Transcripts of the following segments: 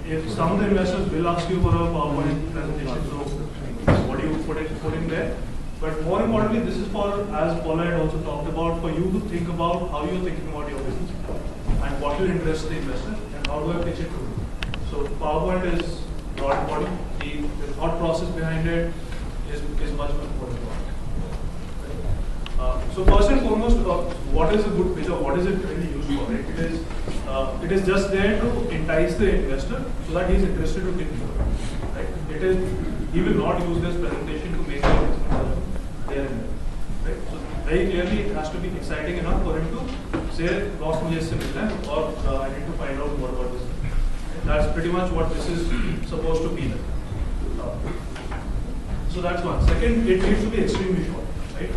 if some of the investors will ask you for a PowerPoint presentation, so what do you put in there? But more importantly, this is for, as Paula had also talked about, for you to think about how you're thinking about your business and what will interest the investor and how do I pitch it to you. So PowerPoint is not important. The thought process behind it is much more important. So first and foremost, what is a good pitch or what is it really used for? Right? It is just there to entice the investor so that he is interested to get more. Right? He will not use this presentation to make the investment there and there. Right? So very clearly, it has to be exciting enough for him to say, "Boss, mujhe isse milna hai," or "I need to find out more about this." Right? That's pretty much what this is supposed to be. So that's one. Second, it needs to be extremely short. Right?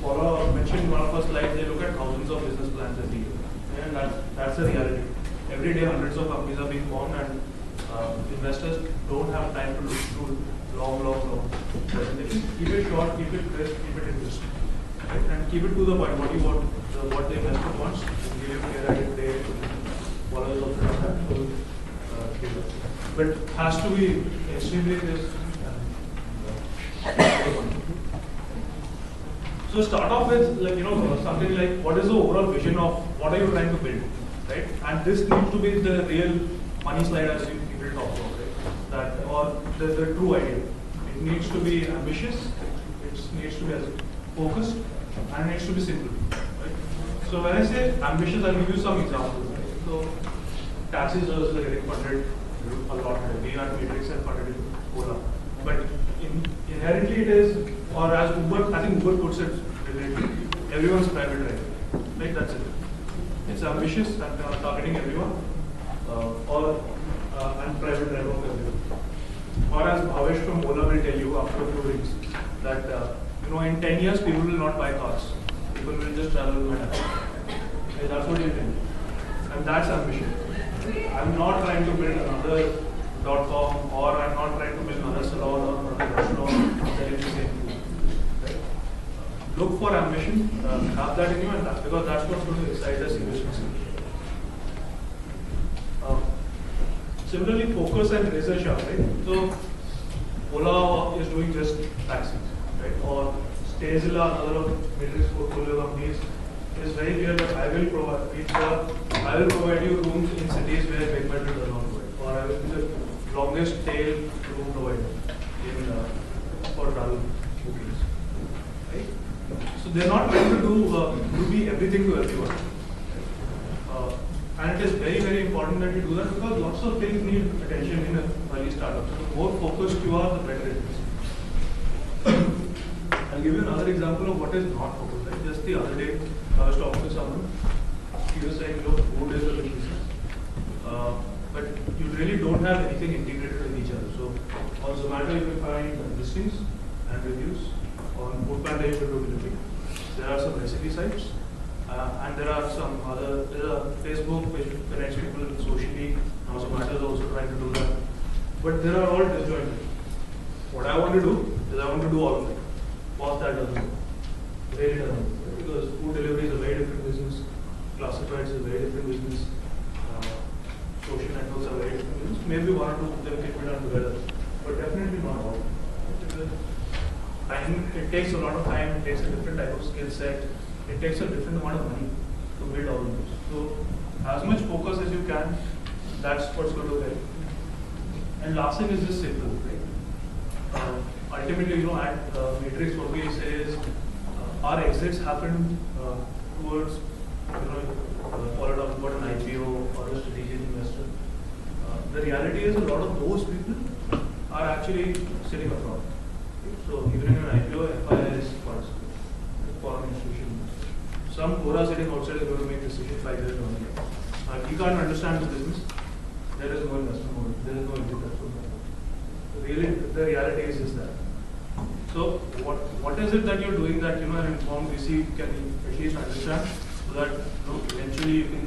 Paula mentioned in one of our slides, they look at thousands of business plans every year. And that's the reality. Every day, hundreds of companies are being formed, and investors don't have time to look through long presentations. Keep it short, keep it crisp, keep it interesting. Right? And keep it to the point. What you want, what the investor wants. Give him clear idea. They follow the option. But it has to be extremely crisp. So start off with something like, what is the overall vision of what are you trying to build, right? And this needs to be the real money slide as you people talk about, right? That or the true idea. It needs to be ambitious, it needs to be focused, and it needs to be simple, right? So when I say ambitious, I'll give you some examples. Right? So taxis are getting funded a lot. We at Matrix have funded in Ola, but inherently it is, or as Uber, I think Uber puts it related, everyone's private driver. Right, that's it. It's ambitious and targeting everyone, and private driver of everyone. Or as Bhavesh from Ola will tell you after a few weeks, that in 10 years people will not buy cars. People will just travel by taxi. Okay, that's what he'll tell you. And that's ambition. I'm not trying to build another .com, or I'm not trying to build another salon or another restaurant selling the same food. Right? Look for ambition, have that in you, and because that's what's going to excite us investors. Similarly, focus and razor sharp, right? So Ola is doing just taxis, right? Or Stazilla, another of Matrix portfolio companies, is very clear that I will provide you rooms in cities where Big Metal does not provide, or I will be the longest tail room provider for travel bookings. Right? So they're not trying to be everything to everyone. And it is very, very important that you do that because lots of things need attention in an early startup. So the more focused you are, the better it is. I'll give you another example of what is not focused. Right? Just the other day, I was talking to someone. He was saying, look, food is a big business. But you really don't have anything integrated with each other. So on Zomato, you will find listings and reviews. On Foodpanda, you will do delivery. There are some recipe sites. And there are some other, there's a Facebook which connects people socially. Now Zomato is also trying to do that. But they are all disjointed. What I want to do is I want to do all of it. Boss, that doesn't work. Really doesn't work. Because food delivery is a very different business. Classifieds is a very different business. Social networks are very different business. Maybe one or two of them can be done together. But definitely not all. Because it takes a lot of time, it takes a different type of skill set. It takes a different amount of money to build all of this. So, as much focus as you can, that's what's going to help. And last thing is just simple, right? Ultimately, at Matrix, what we say is our exits happen towards, followed up about an IPO or a strategic investor. The reality is a lot of those people are actually sitting abroad. So, even in an IPO, FIS funds, foreign institution. Some Gora sitting outside is going to make decisions 5 years down the line. If you can't understand the business, there is no investment model, there is no investment model. Really, the reality is just that. So, what is it that you're doing that an informed VC can at least understand, so that eventually you can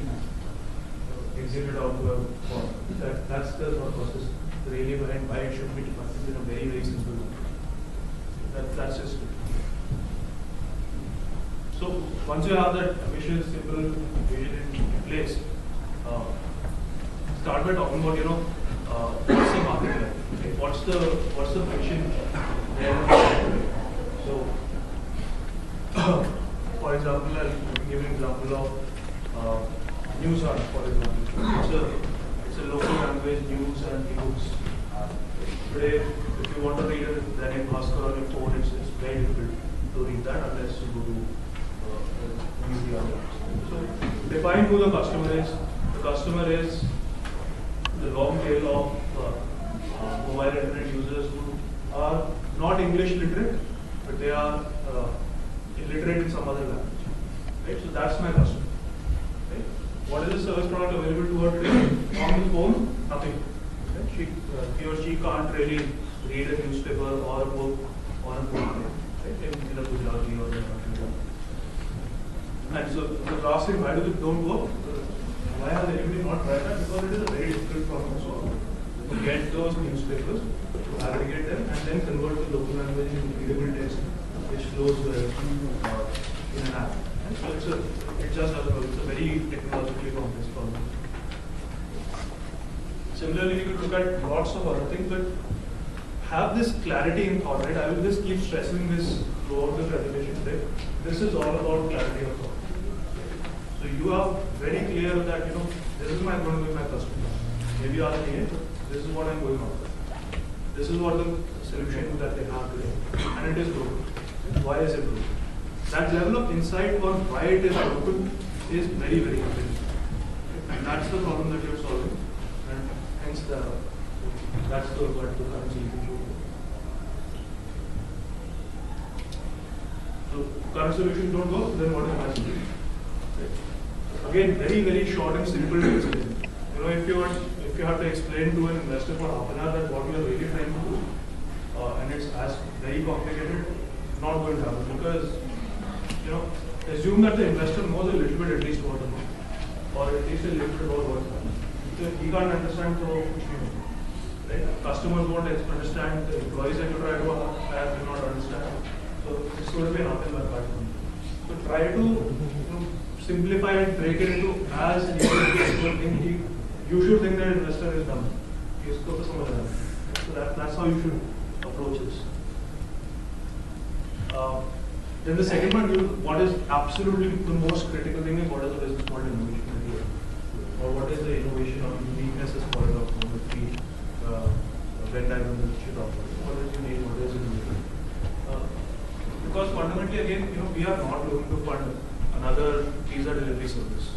exit it out to a form. That's the thought process really behind why it should be defined in a very, very simple way. That's just it. So once you have that ambitious, simple vision in place, start by talking about, what's the market like? Okay? What's the friction there? So, for example, I'll give an example of news art, for example. It's a local language news and ebooks. Today, if you want to read it, then in Bhaskar on your phone, it's very difficult to read that unless you go to media. So, define who the customer is. The customer is the long tail of mobile internet users who are not English literate, but they are illiterate in some other language. Right? So that's my customer. Right? What is the service product available to her today? On the phone, nothing. Right? He or she can't really read a newspaper or a book on a phone, right? In a Gujarati or in a. And so the last thing, why do they don't work? Why has anybody not tried that? Because it is a very difficult problem to solve. To get those newspapers, to aggregate them, and then convert the local language into readable text, which flows in an app. And so it just doesn't work. It's a very technologically complex problem. Similarly, you could look at lots of other things, but have this clarity in thought, right? I will just keep stressing this throughout the presentation today. This is all about clarity of thought. So you are very clear that, this is going to be my customer. Maybe you are saying, this is what I'm going on. This is what the solution that they have today. And it is broken. Why is it broken? That level of insight on why it is broken is very, very important. And that's the problem that you're solving. And hence that's the current solution. So current solutions don't work, then what is my solution? Again, very, very short and simple to explain. If you have to explain to an investor for half an hour that what you are really trying to do, and it's as very complicated, not going to happen because, assume that the investor knows a little bit at least about the market, or at least a little bit about what's happening. So he can't understand, so right? Customers won't understand, the employees that you try to hire do not understand. So it's going to be an uphill battle. So try to simplify and break it into as you should think that investor is dumb. So that's how you should approach this. Then the second one, what is absolutely the most critical thing is what is the business model innovation, or what is the innovation or uniqueness is called of the three Venn diagram that you talk about. What is unique? What is innovation? Because fundamentally, again, we are not looking to fund another pizza delivery service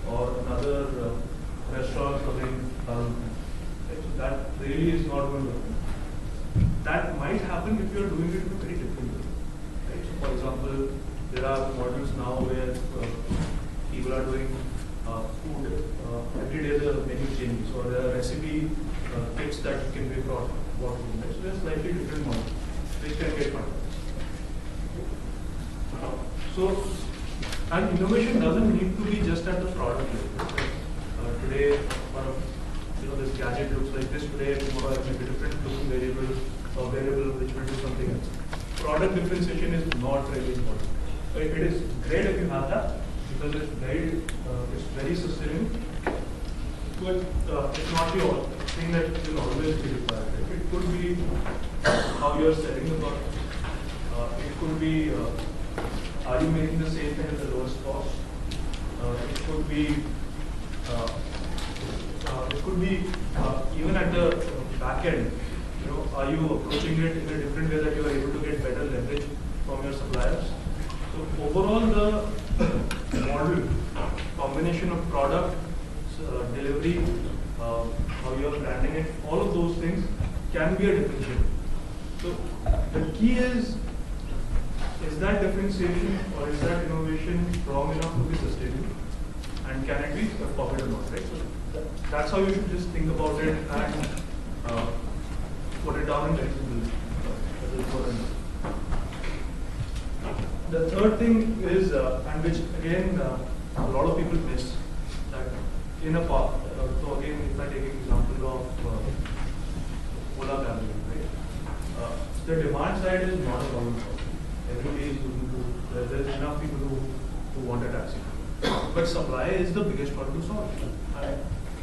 or another restaurant serving right? So that really is not going to happen. That might happen if you are doing it in a very different way. Right? So for example, there are models now where people are doing food. Every day the menu changes, or there are recipe kits that can be brought. So there are slightly different models which can get funded. So, and innovation doesn't need to be just at the product level. Today, this gadget looks like this. Today, tomorrow, it may be different looking variable which will do something else. Product differentiation is not really important. It is great if you have that because it's very sustainable. But it's not the thing that will always be required. It could be how you are selling the product. It could be are you making the same thing at the lowest cost? It could be even at the back end. Are you approaching it in a different way that you are able to get better leverage from your suppliers? So overall, the model combination of product, delivery, how you are branding it, all of those things can be a differentiator. So the key is that differentiation or is that innovation strong enough to be sustainable? And can it be copied or not, right? So that's how you should just think about it and put it down in very simple. The third thing is, and which again a lot of people miss, that in a park, so again if I take an example of Ola Cabin, right? The demand side is not a problem. Everybody is looking to, there's enough people who want a taxi. But supply is the biggest problem to solve.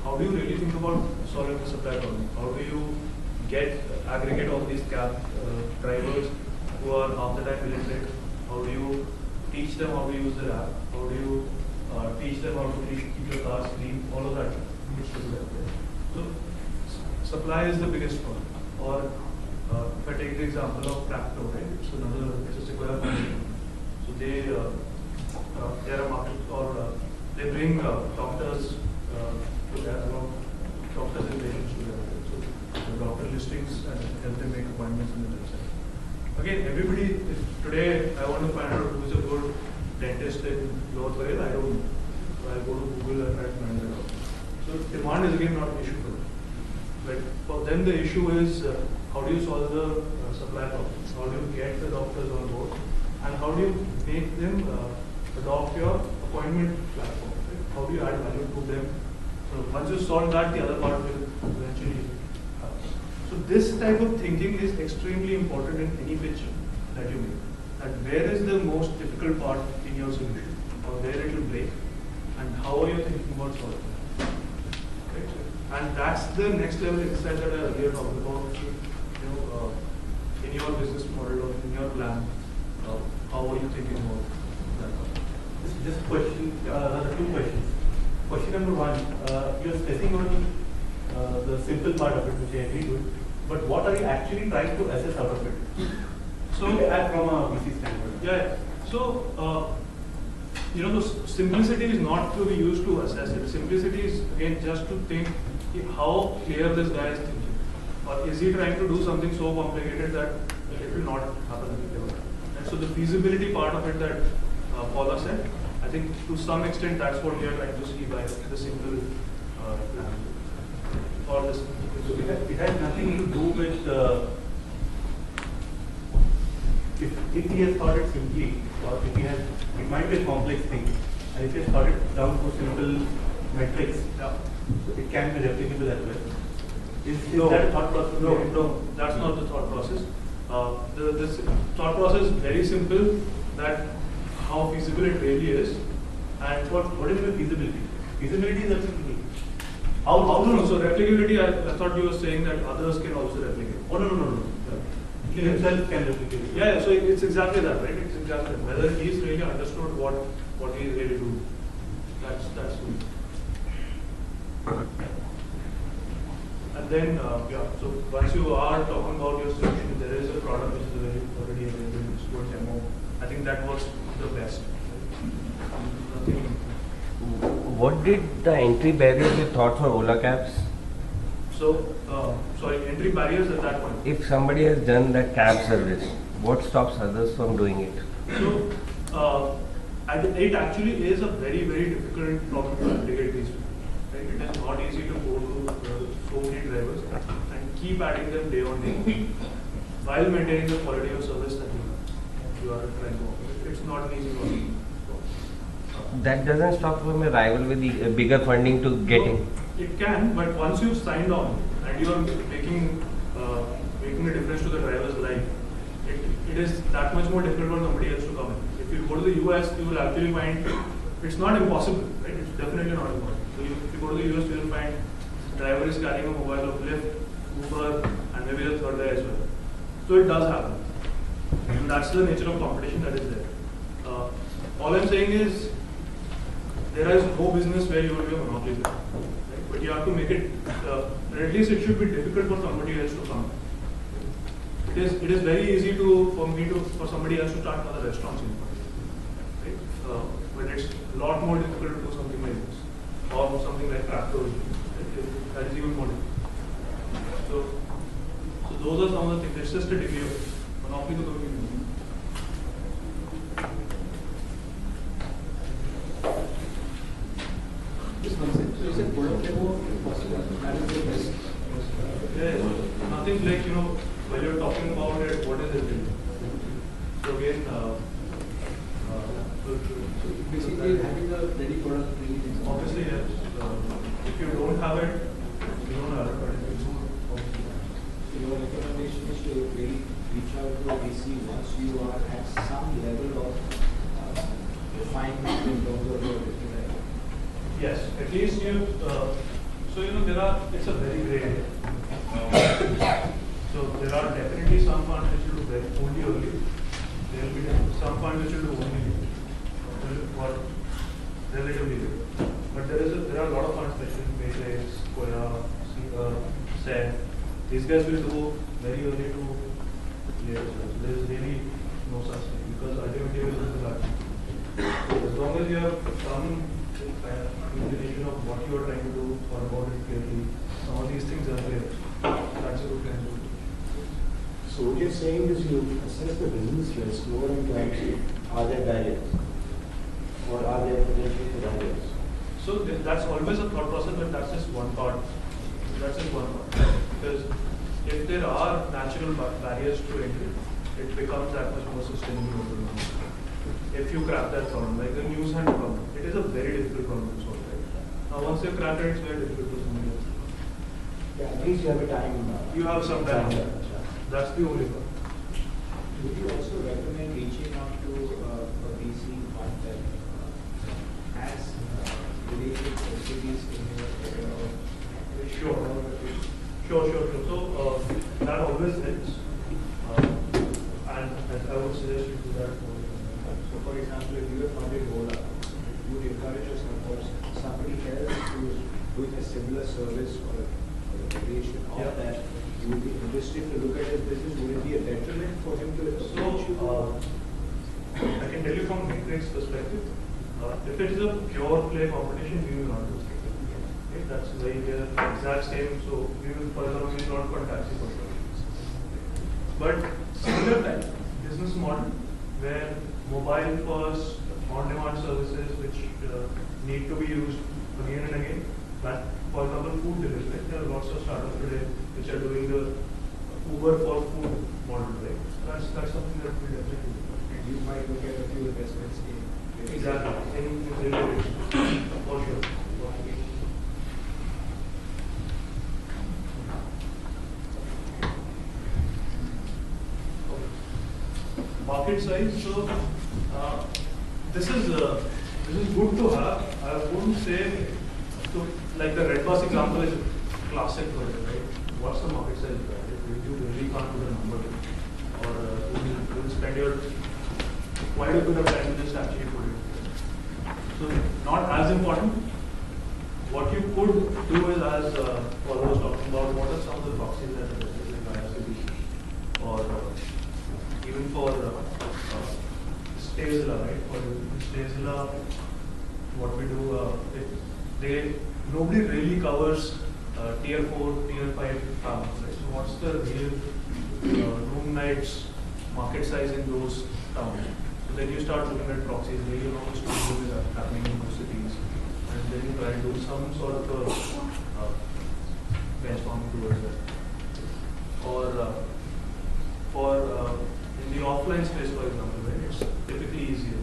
how do you really think about solving the supply problem? How do you aggregate all these cab drivers who are half the time illiterate? How do you teach them how to use the app? How do you teach them how to keep your cars clean? All of that needs to be there. So supply is the biggest one. Or if I take the example of Practo, right? It's a Sequoia Foundation. So they are a market, or they bring doctors to their doctors and patients together. So the doctor listings and help them make appointments in the website. Again, everybody, if today I want to find out who's a good dentist in Lower Parel, I don't know. So I'll go to Google and try to find that out. So demand is again not an issue for them. But for them the issue is how do you solve the supply problem? How do you get the doctors on board? And how do you make them adopt your appointment platform? Right? How do you add value to them? So once you solve that, the other part will eventually happen. So this type of thinking is extremely important in any pitch that you make. That where is the most difficult part in your solution, or where it will break, and how are you thinking about solving it? Right? And that's the next level insight that I earlier talked about. In your business model or in your plan, how are you thinking about that? Just question, another two questions. Question number one, you're stressing on the simple part of it, which I agree with, but what are you actually trying to assess out of it? So, from a VC standpoint. Yeah. So, the simplicity is not to be used to assess it. Simplicity is again just to think how clear this guy is thinking. Or is he trying to do something so complicated that it will not happen? And so the feasibility part of it that Paula said, I think to some extent that's what we are trying to see by the simple plan. Or this. So it has nothing to do with if he has thought it simply, or if he has, it might be a complex thing, and if he has thought it down to simple metrics, yeah. So it can be replicable as well. Is no, that a thought process? No, that's not the thought process. The thought process is very simple, that how feasible it really is, and what is the feasibility? Feasibility is absolutely. No. So replicability, I thought you were saying that others can also replicate. Oh no. He himself can replicate. Yeah, so it's exactly that, right? It's exactly that. Whether he's really understood what he's really doing. That's good. And then, so once you are talking about your solution, there is a product which is already available, it's good demo. I think that works the best. What did the entry barriers you thought for Ola cabs? So, entry barriers at that point. If somebody has done that cab service, what stops others from doing it? So, it actually is a very, very difficult problem to replicate these people. Right? It is not easy to go to so many drivers and keep adding them day on day while maintaining the quality of service that you are trying to offer. It's not an easy process. That doesn't stop from a rival with the bigger funding to get in. It can, but once you've signed on and you are making a difference to the driver's life, it is that much more difficult for somebody else to come in. If you go to the US, you will actually find it's not impossible, right? It's definitely not impossible. So if you go to the US, you will find driver is carrying a mobile of Lyft, Uber, and maybe the third guy as well. So it does happen. And that's the nature of competition that is there. All I'm saying is, there is no business where you will be a monopoly player, right? But you have to make it, or at least it should be difficult for somebody else to come. It is very easy for somebody else to start another restaurant, right? But it's a lot more difficult to do something like this, or something like Practo. Right? That is even more difficult. So those are some of the things. It's just a degree of monopoly to the nothing like, when you're talking about it, what is it? So again, basically having a ready product really is obviously, yes. If you don't have it, you don't have it. So your recommendation is to really reach out to a VC once you are at some level of refinement in terms of your business. Yes, at least you. So it's a very gray area. So there are definitely some funds which will do very only early. There will be some funds which will do only late, or relatively late. But there are a lot of funds, especially Matrix, Koya, SET. These guys will do very early to late as well. So there is really no such thing, because ultimately it is the large. As long as you have some inclination of what you are trying to do or about it clearly, some of these things are there. That's a good kind of. So what you're saying is you assess the business risk more in terms of are there barriers or are there potential for barriers? So that's always a thought process, but that's just one part. That's just one part. Because if there are natural barriers to entry, it becomes that much more sustainable over time. If you crack that problem, like the news hand problem, it is a very difficult problem to solve. Right? Now once you crack it, it's very difficult to solve. Yeah, at least you have a time. You have some time. That's the only part. Would you also recommend reaching out to a VC fund that has related subsidies in your area of Sure. So that always helps. And I would suggest you do that. So for example, if you are funded Ola, you would encourage or support somebody else who is doing a similar service or a variation of that. You would be interested to look at his business. Would it be a detriment for him to approach you? I can tell you from Matrix perspective, if it is a pure play competition, we will not do it. Okay, that's very clear, exact same. So we will, for example, we will not fund taxi for sure. But similar type business model where mobile first, on-demand services which need to be used again and again. But for example, food delivery, there are lots of startups today which are doing the Uber for food model, right? That's something that we definitely do. And you might look at a few investments in Exactly, in railway for sure. Market size. So this is good to have. I wouldn't say to, like the Red Bus example is classic for it, right? What's the market size? Right? You really can't put a number, or you will spend your quite a bit of time to just actually put it. So not as important. What you could do is, as Paul was talking about, what are some of the proxies that are available in IRCB, or even for Stazilla, right? For Stazilla, what we do, nobody really covers tier 4, tier 5 towns, right? So what's the real room nights market size in those towns? So then you start looking at proxies, where you know which tourism is happening in those cities, and then you try and do some sort of a benchmarking towards that. Or in the offline space, for example, right, it's typically easier.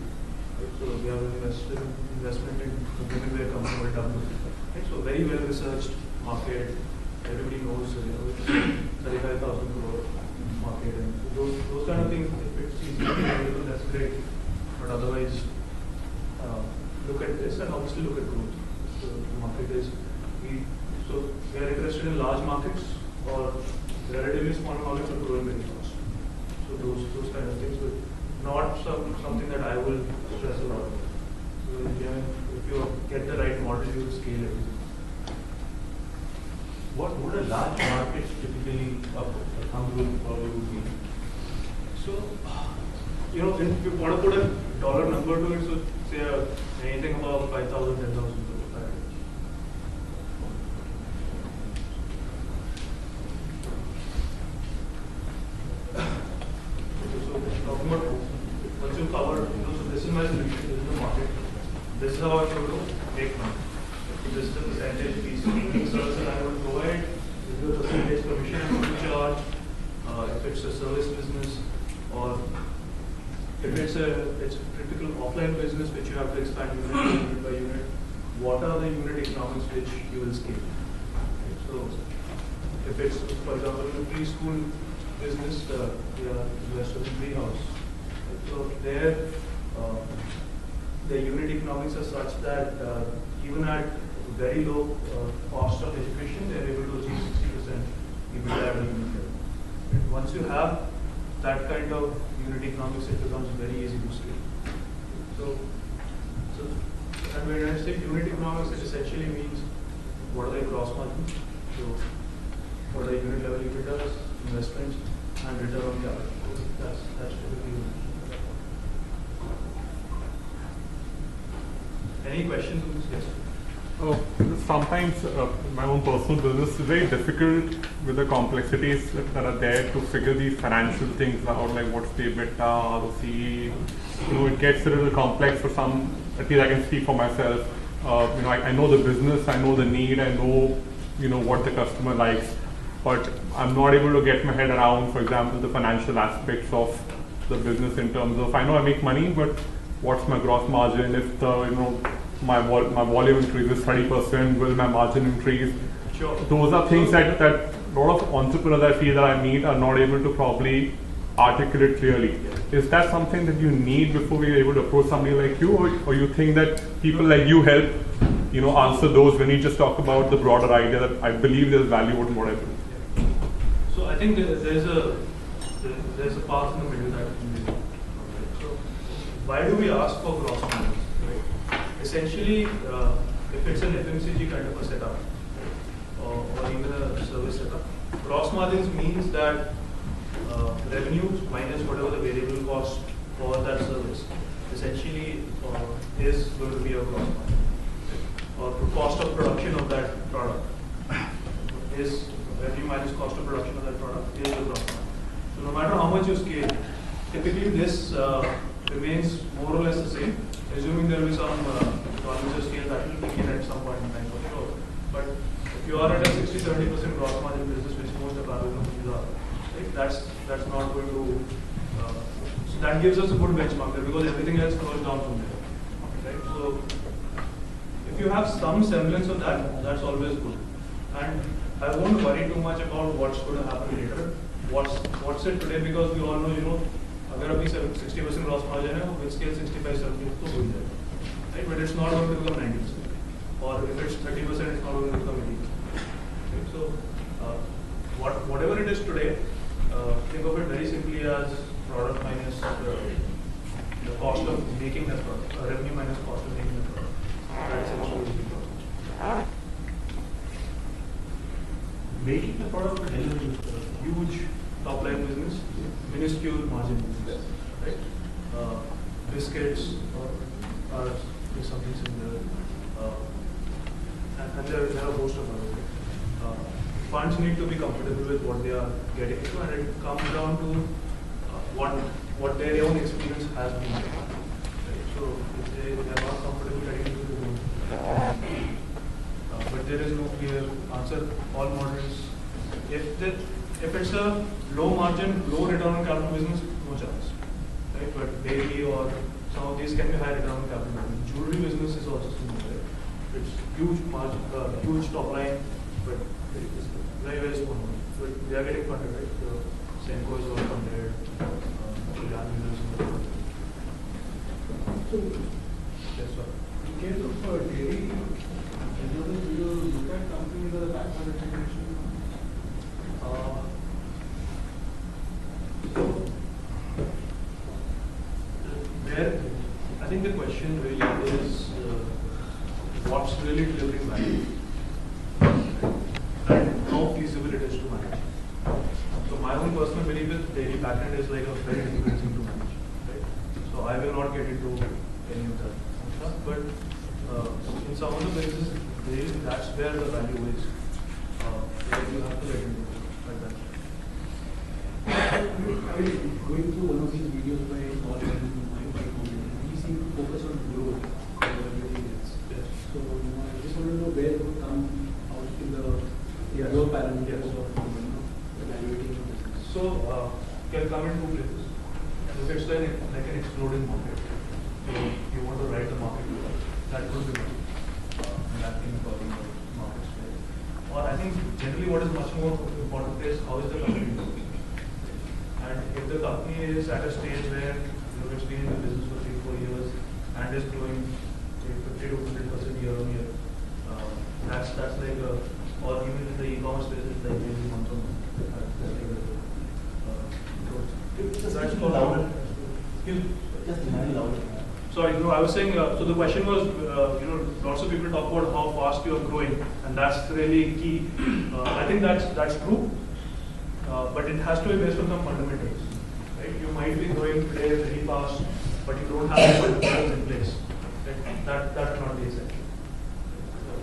Right? So we have an investment in a company called W. Right? So very well researched market. Everybody knows, 35,000 crore market, and those kind of things. If it's easily available, that's great. But otherwise, look at this and obviously look at growth. So the market is we are interested in large markets or relatively small markets are growing very fast. So those kind of things, but not something that I will stress a lot. So if you get the right model, you will scale everything. What would a large market typically come to probably would be? So, if you want to put a dollar number to it, so say anything above 5,000, 10,000 crore. So talking about once you cover, so this is my solution, this is the market. This is how I'm going to make money. So this is the percentage piece of service that I will provide. This is the percentage commission I'm going to charge. If it's a service business, or if it's a typical offline business which you have to expand unit by unit, what are the unit economics which you will scale? Okay, so if it's, for example, a preschool business, we are investors in Treehouse. So there, the unit economics are such that even at very low cost of education, they are able to achieve 60% EBITDA at a unit level. And once you have that kind of unit economics, it becomes very easy to scale. So and when I say unit economics, it essentially means what are the gross margins, so what are the unit level EBITDAs, investments, and return on capital. That's typically unit. Any questions on this? Yes. Sometimes my own personal business is very difficult with the complexities that are there to figure these financial things out, like what's the EBITDA, ROCE. It gets a little complex for some. At least I can speak for myself. I know the business, I know the need, I know what the customer likes, but I'm not able to get my head around, for example, the financial aspects of the business in terms of I know I make money, but what's my gross margin? If the my volume increases 30%, will my margin increase? Sure. Those are things that a lot of entrepreneurs I feel that I meet are not able to probably articulate clearly. Is that something that you need before we are able to approach somebody like you, or you think that people like you help answer those when you just talk about the broader idea that I believe there's value in what I do? So I think there's a path in the middle that we can do. So why do we ask for gross margins? Right? Essentially, if it's an FMCG kind of a setup, or even a service setup, gross margins means that revenues minus whatever the variable cost for that service essentially is going to be a gross margin. Or the cost of production of that product is revenue minus cost of production of that product is the gross margin. So no matter how much you scale, typically this remains more or less the same, assuming there will be some economies of scale that will kick in at some point in time for sure. But if you are at a 60-70% gross margin business, which most of our companies are, right, that's not going to. So that gives us a good benchmark there because everything else flows down from there, right? So if you have some semblance of that, that's always good. And I won't worry too much about what's going to happen later. What's it today, because we all know, अगर अभी 60% gross margin है, with scale 65-70 तो हो जाएगा, right? But it's not going to become 90%. Or if it's 30%, it's not going to become 80%. Right? So whatever it is today, think of it very simply as product minus the cost of making that product, revenue minus cost of making that product. That's essentially the product. Making the product is a huge top line business, minuscule margin business, right? Biscuits is something similar, and there are a host of others. Funds need to be comfortable with what they are getting into, and it comes down to what their own experience has been. Right? So if they are not comfortable getting into the room, but there is no clear answer. All models, if it's a low margin, low return on capital business, no chance, right? But dairy or some of these can be high return on capital business. Jewelry business is also similar, right? It's huge margin, huge top line, but very, very small. But they are getting funded, right? Senko is well funded, Jan is well funded. So, Yes, sir. in case of dairy, do you look at companies that are backward integration? I think the question really is what's really delivering value and how feasible it is to manage. So my own personal belief is dairy backend is like a very difficult thing to manage, right? So I will not get into any of that stuff, but in some of the businesses, that's where the value is. You have to get into it like that. I was going through one of these videos by Paul and he seemed to focus on growth over everything else. Yes. So I just want to know where it would come out in the growth parameters of evaluating the business. So can come in two places. If it's like an exploding market, so you want to ride the market, that could be one. Adapting according to market space. Or I think generally what is much more important is how is the company doing. And if the company is at a stage where it's been in the business for 3-4 years and is growing 50 to 100% year on year, That's like, or even in the e-commerce space, it's like maybe month on month. That's called louder. Just demand louder. Sorry, no, I was saying, so the question was, lots of people talk about how fast you are growing, and that's really key. I think that's true, but it has to be based on some fundamentals, right? You might be growing today very fast, but you don't have the fundamentals in place. Right? That cannot be essential.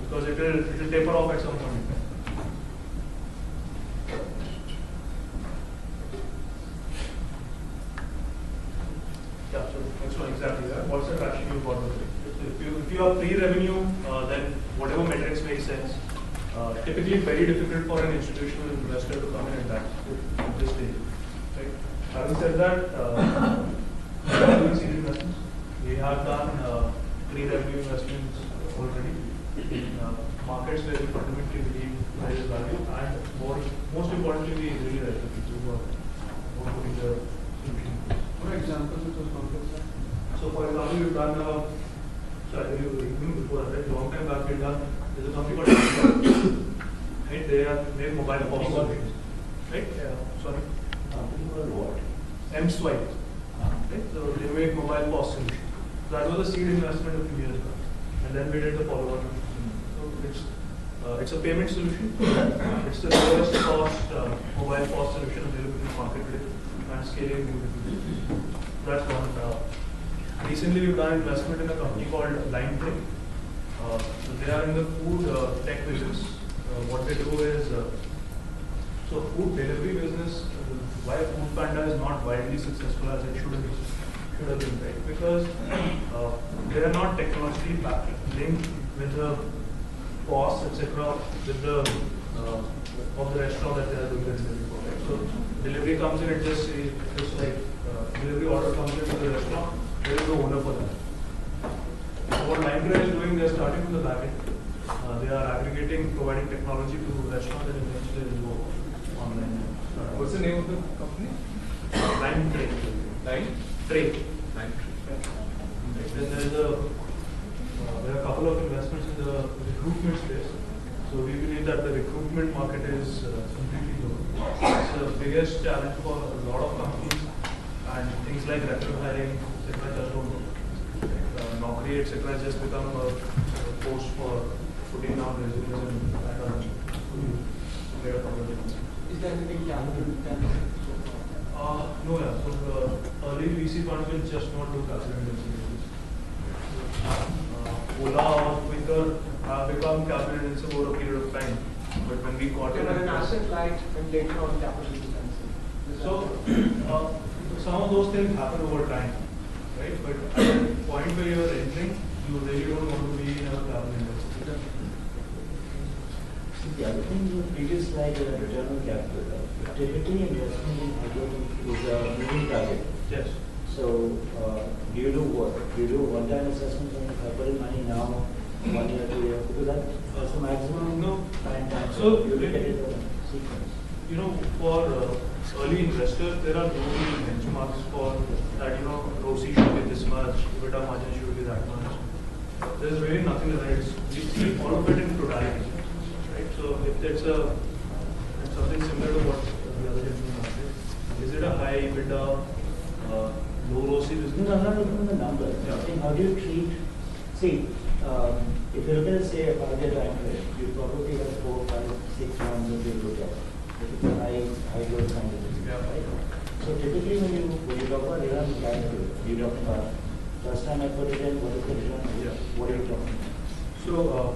Because it will taper off at some point. Yeah, so next one exactly that. What's the traction you got with it? If you have pre-revenue, then whatever metrics make sense. Typically very difficult for an institutional investor to come in at this stage. Right? Having said that, we are doing seed investments. We have done pre-revenue investments already in markets where we fundamentally believe there is value, and most importantly, we really like the people who are putting the solution. What examples of those markets are? So, for example, we've done, so I tell you, even before that, right, long time back, we've done, there's a company called Agarwal, right? They have made mobile POS solutions, right? Sorry. Company called what? M-Swipe, right? So they made mobile POS solutions. That was a seed investment a few years back, and then we did the follow-on. So it's a payment solution. It's the lowest cost mobile POS solution available in the market today, and scaling beautifully. That's one. Recently, we've done investment in a company called Line Tray. So they are in the food tech business. What they do is, so food delivery business, why Food Panda is not widely successful as it should have been, right? Because they are not technologically linked with the costs, etc., with the of the restaurant that they are doing the delivery for, right? So delivery comes in, it just like delivery order comes into the restaurant, there is no owner for that. So what Mindray is doing, they are starting from the back end. They are aggregating, providing technology to restaurants and eventually they will go online. What's the name of the company? Line Tray. Line? Tray. Line. Then there are a couple of investments in the recruitment space. So we believe that the recruitment market is completely low. It's the biggest challenge for a lot of companies, and things like referral hiring, etc. just don't work. Naukri, etc. just become a post for putting down resumes and that are Is there anything capital? No, yeah. So the early VC funds will just not do capital intensive. Ola or Twitter have become capital intensive over a period of time. But when we got in an asset light and later on capital intensive. So some of those things happen over time, right? But at the point where you are entering, you really don't want to be in a capital intensive. The other thing in the previous slide, return on capital. Typically, investment in equity is a moving target. Yes. So, do you do what? Do you do one-time assessment on capital money now, 1 year, 2 year? Because that's the maximum time. So, you look at it as a sequence. For early investors, there are no real benchmarks for that, ROCE should be this much, EBITDA margin should be that much. There's really nothing like that. We see all of it in totality, right? So if it's something similar to what the other gentleman asked, is it a high EBITDA, low ROCE business? No, I'm not looking at the numbers. Yeah. I think how do you treat, see, if you look at, say, a 5-year time frame, you probably have 4, 5, 6 months that you look at. If it's a high growth kind of business, Yeah. right? So typically when you talk about return on capital, you're talking about first time I put it in, what is the return? Yeah. What are you talking about?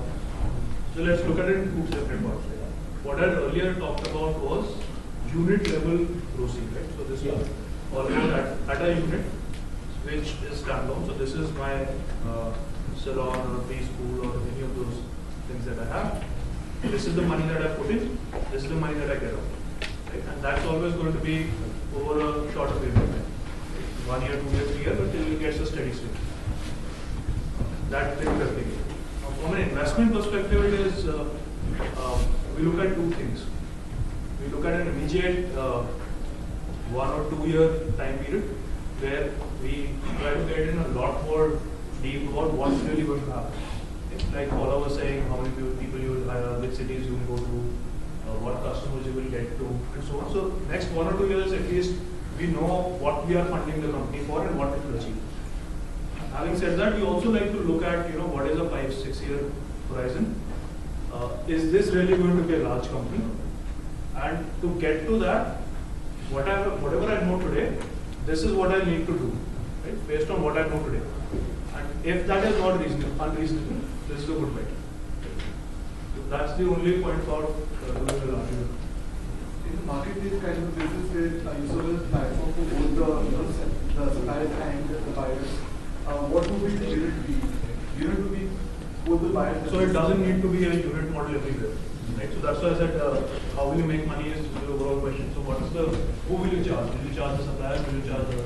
So let's look at it in two separate parts. What I earlier talked about was unit level ROCE, right? So this was almost at a unit which is standalone. So this is my salon or preschool or any of those things that I have. This is the money that I put in. This is the money that I get out. Right? And that's always going to be over a shorter period of time. 1 year, 2 years, 3 years, until it gets a steady state. That they will replicate. Now, from an investment perspective, it is we look at two things. We look at an immediate 1 or 2 year time period where we try to get in a lot more deep about what's really going to happen. Okay? like Paula was saying, how many people you will hire, which cities you will go to, what customers you will get to, and so on. So next 1 or 2 years at least, we know what we are funding the company for and what it will achieve. Having said that, we also like to look at, what is a 5-6 year horizon. Is this really going to be a large company? And to get to that, whatever I know today, this is what I need to do, right? Based on what I know today. And if that is not unreasonable, this is a good bet. So that's the only point for doing a large deal. In the marketplace kind of business where you serve as a platform for both the suppliers and the buyers, what would be the unit be? Unit would be both the buyers. So it doesn't need to be a unit model everywhere, right? So that's why I said, how will you make money is the overall question. So who will you charge? Will you charge the suppliers? Will you charge the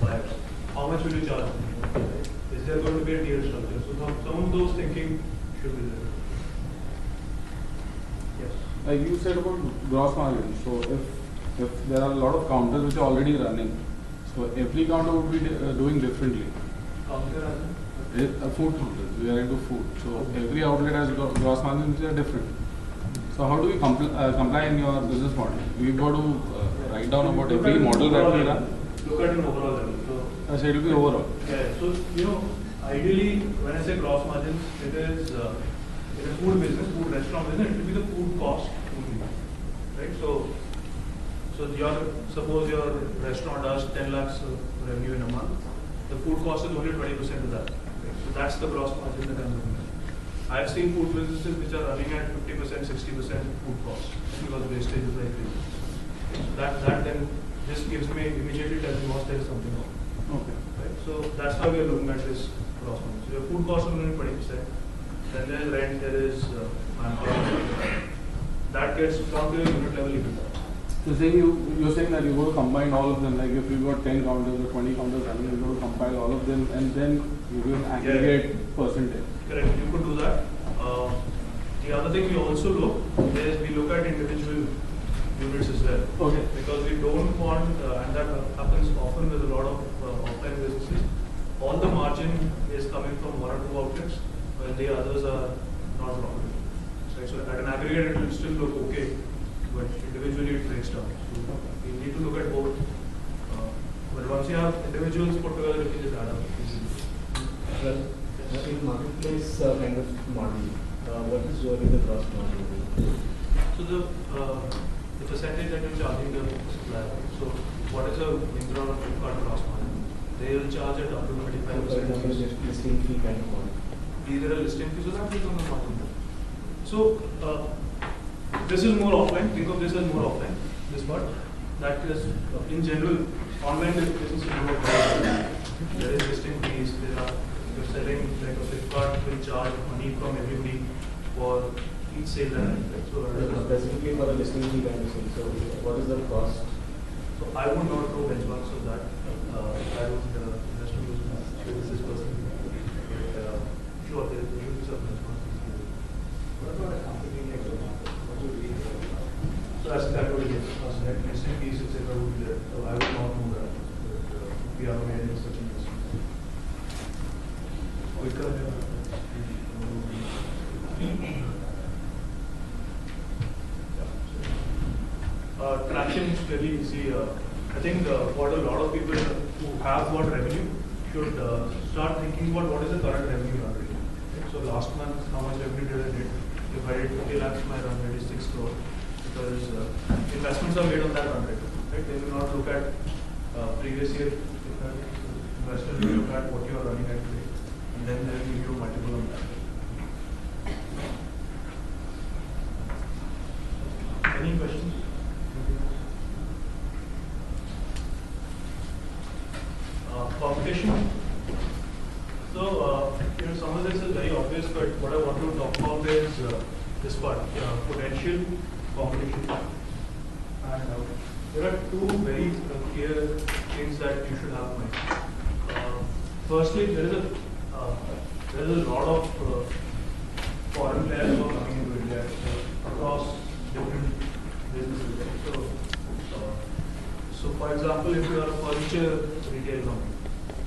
buyers? How much will you charge? Is there going to be a tier structure? So some of those thinking should be there. Yes. Like you said about gross margin, so if there are a lot of counters which are already running, so every counter would be doing differently. Counter as Food counters, we are into food, so every outlet has gross margins which are different. So how do we comply in your business model? We've got to write down about every model that we run. Look at an overall level. So it will be overall. Yeah. So ideally, when I say gross margins, it is in a food business, food restaurant business, it will be the food cost only, right? So suppose your restaurant does 10 lakhs revenue in a month, the food cost is only 20% of that. Right? So that's the gross margin that I'm looking at. I've seen food businesses which are running at 50%, 60% food cost because wastage is like crazy. So that then just gives me immediately tells me there is something wrong. Okay. Right? So that's how we are looking at this gross margin. So your food cost is only 20%. Then there is rent, there is manpower. That gets down to your unit level EBITDA. So you're saying that you go to combine all of them, like if you've got 10 counters or 20 counters running, you go to compile all of them and then you will aggregate percentage. Correct, you could do that. The other thing we also look is we look at individual units as well. Okay. Because we don't want, and that happens often with a lot of offline businesses, all the margin is coming from 1 or 2 outlets, while the others are not profitable. Right? So at an aggregate, it will still look okay, but individually it breaks down. So we need to look at both. But once you have individuals put together, it can just add up. Well, in marketplace kind of model, what is the gross margin? So the percentage that you're charging the supplier. So what is a Myntra or Flipkart gross margin? They will charge it up to 25%. For example, listing fee kind of model. Either a listing fee, so that is on the margin. So this is more offline. Think of this as more offline. This part, that is in general, online business is more offline. There is listing fees. You're selling like a Flipkart will charge money from everybody for each sale that happens. So specifically for the listing fee kind of thing. So what is the cost? So I would not know benchmarks of that. I don't invest in this person. Sure, there should be some benchmarks. What about a company like Zomato? What would be there? So that would be it. Listing fees, etc. would be there. So I would not know that. But we are made in such a case. Traction is very easy. I think what a lot of people who have got revenue should start thinking about what is the current revenue run rate. Right? So last month, how much revenue did I get? If I did 50 lakhs, my run rate is 6 crore. Because investments are made on that run rate. Right? They will not look at previous year. Investors will look at what you are running at today. And then they will give you a multiple on that. Any questions? Competition. So, some of this is very obvious, but what I want to talk about is this part, potential competition. And there are 2 very clear things that you should have in mind. Firstly, there is a lot of foreign players who are coming into India across different businesses. So for example, if you are a furniture retail company,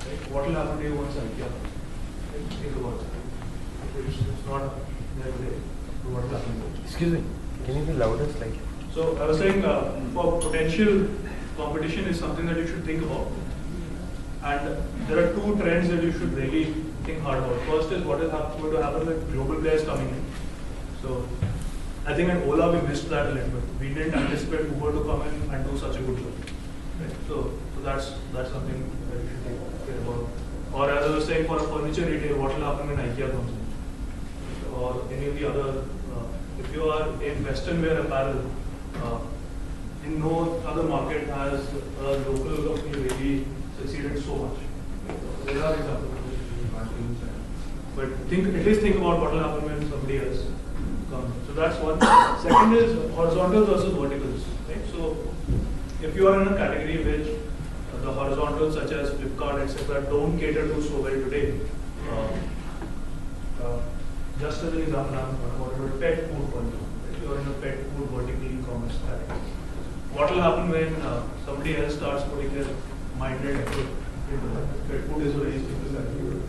right, what will happen to you once IKEA? Think about it. it's not there today. So what will happen? Excuse me, can you be louder slightly? So I was saying for potential competition is something that you should think about. And there are two trends that you should really think hard about. First is what is going to happen with global players coming in. So I think at Ola we missed that a little bit. We didn't anticipate Uber to come in and do such a good job. Right? So that's something that you should think about. Or as I was saying, for a furniture retail, what will happen when IKEA comes in? Or any of the other, if you are in Western wear apparel, in no other market has a local company really succeeded so much. There are examples. But at least think about what will happen when somebody else comes. So that's one. Second is horizontals versus verticals. Right? So if you are in a category which the horizontals such as Flipkart, etc., don't cater to so well today. Just as an example, I'm talking about pet food, for example. If you are in a pet food vertical e-commerce category, what will happen when somebody else starts putting their minded effort into that? Pet food is a very simple category.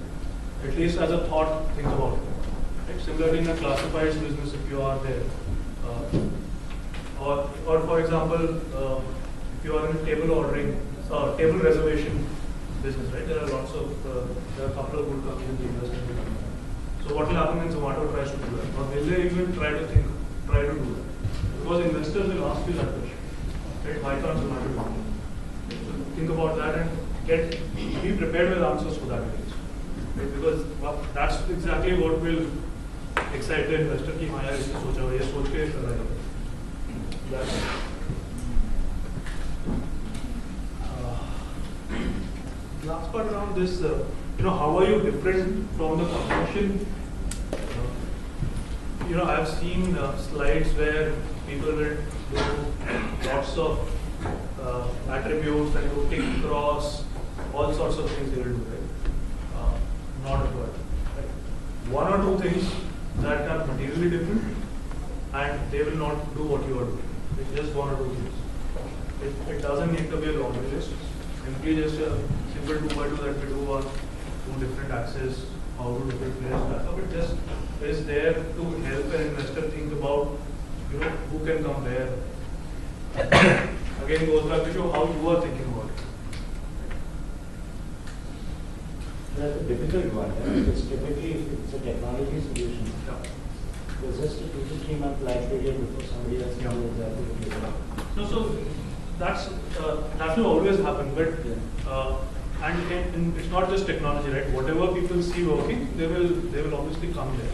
At least as a thought, think about it. Right? Similarly, in a classifieds business, if you are there, or for example, if you are in a table ordering, table reservation business, right? There are lots of, there are a couple of good companies in the industry. So what will happen when Zomato tries to do that? Or will they even try to do that? Because investors will ask you that question. Right? Why can't Zomato do that? So think about that and be prepared with answers for that. Right? Because that's exactly what will excite the investor कि हाँ यार इसने सोचा हुआ ये सोच के कर रहा है. Last part around this, how are you different from the competition? I've seen slides where people will do lots of attributes and do tick, cross, all sorts of things they will do, right? Not required. Right? One or two things that are materially different, and they will not do what you are doing. It's just one or two things. It doesn't need to be a laundry list. Simply just a simple 2x2 that we do on two different axes, how do different players stack up. It just is there to help an investor think about, who can come where. Again, goes back to show how you are thinking about it. That's a difficult one. Because typically, if it's a technology solution, there's just a 2 to 3 month life period before somebody else can do exactly what you're doing. No, so that will always happen, but and it's not just technology, right? Whatever people see working, they will obviously come there,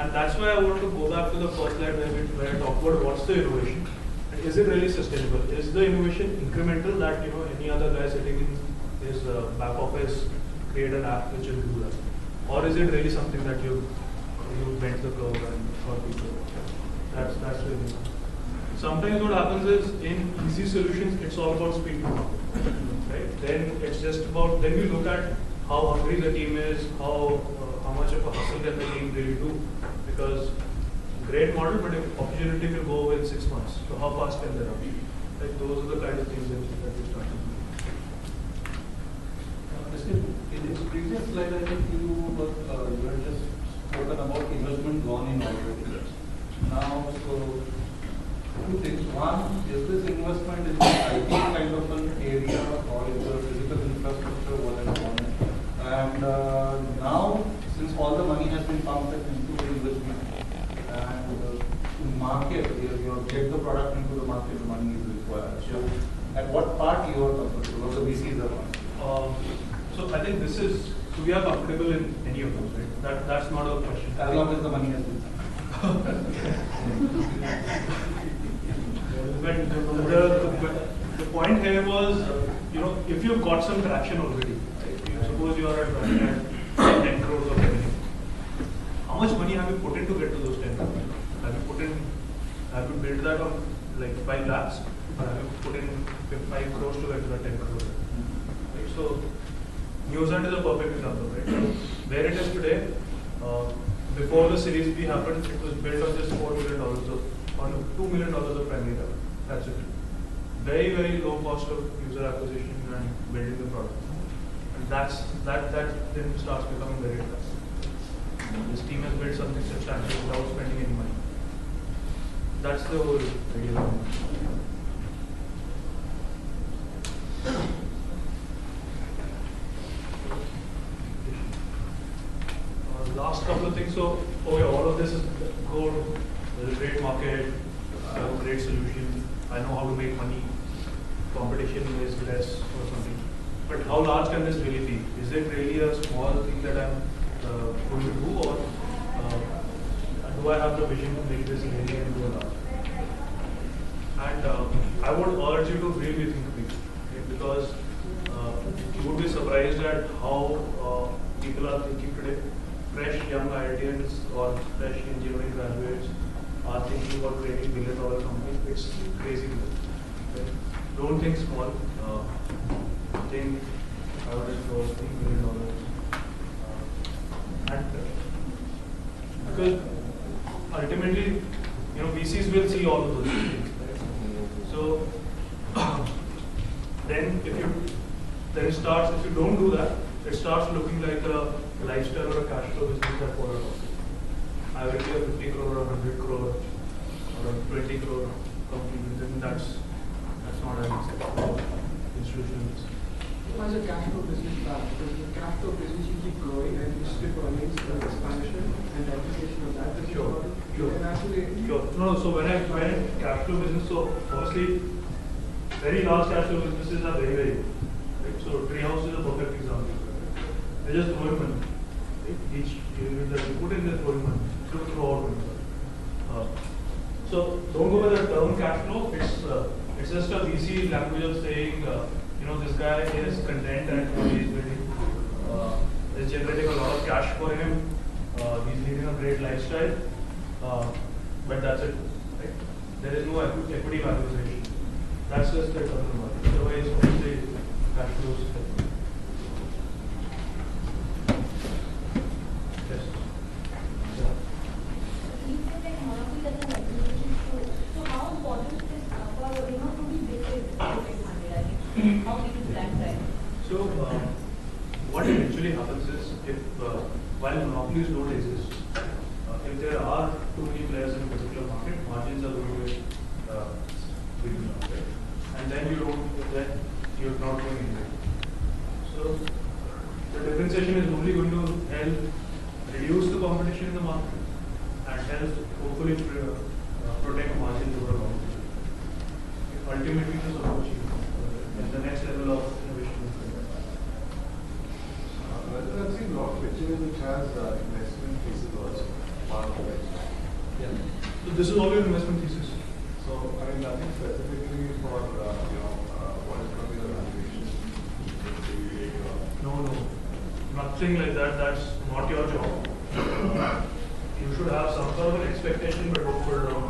and that's why I want to go back to the first slide where I talked about what's the innovation, and is it really sustainable? Is the innovation incremental that any other guy sitting in his back office create an app which will do that, or is it really something that you bent the curve and for people? That's really. Sometimes what happens is in easy solutions, it's all about speed to market, right? Then it's just about, then we look at how hungry the team is, how much of a hustle can the team really do. Because great model, but if opportunity will go in 6 months, so how fast can they run? Like those are the kind of things that we start doing. In the previous slide, I think you had just spoken about investment gone in already. Now, so two things. One, is this investment in the IT kind of an area or is the physical infrastructure what has gone in? And now, since all the money has been pumped into the investment and to market, you get the product into the market, the money is required. So, at what part you are comfortable or the VCs are on? So I think so we are comfortable in any of those, right? That's not a question. As long as the money has been But the point here was, if you've got some traction already, right? Suppose you are at 10 crores of revenue. How much money have you put in to get to those 10 crores? Have you built that on like 5 lakhs? Or have you put in 5 crores to get to that 10 crores? Right? So, Newsend is a perfect example, right? Where it is today, before the Series B happened, it was built on just $4 million on $2 million of primary revenue. That's it. Very, very low cost of user acquisition and building the product. And that then starts becoming very tough. this team has built something substantial without spending any money. That's the whole idea. Last couple of things. So, okay, all of this is good. There's a great market. I have a great solution. I know how to make money. Competition is less or something. But how large can this really be? Is it really a small thing that I'm going to do, or do I have the vision to make this really into a large? And I would urge you to really think big, okay? Because you would be surprised at how people are thinking today. Fresh young IITians or fresh engineering graduates are thinking about creating billion-dollar companies. It's crazy. Okay? Don't think small. Think I would go $3 billion. And because ultimately, VCs will see all of those things. Right? So then if you don't do that, it starts looking like a lifestyle or a cash flow business that follows. I will be a 50 crore or 100 crore or a 20 crore company. Then that's not an acceptable institutional business. As a cash flow business back, because the cash flow business you keep growing and you strip earnings from expansion and application of that business model. Sure. And actually, No, so when cash flow business, so obviously very large cash flow businesses are very, very good. Right? So Treehouse is a perfect example. They're just throwing money. Right? Each unit that you put in, they're throwing money. So throw out money. So don't go by the term cash flow. It's just a VC language of saying, this guy is content and what he's building. Is generating a lot of cash for him. He's leading a great lifestyle. But that's it. Right? There is no equity valuation. That's just the term of the market. Otherwise, obviously, cash flows. Yes. You said that monopoly doesn't exist. So how important is for to be big is how big is that right? So what eventually happens is if while monopolies don't exist, if there are too many players in a particular market, margins are going to get big enough, right? And then you're not going anywhere. So the differentiation is only going to help reduce the competition in the market and help hopefully protect margins over a long term. Ultimately, this is what and the next level of innovation. I've seen a lot of pictures which has investment thesis also part of it. Yeah. So this is all your investment thesis. So I mean nothing specifically for what is going to be the valuation. No, nothing like that. That's not your job. You should have some sort of an expectation, but don't put it down.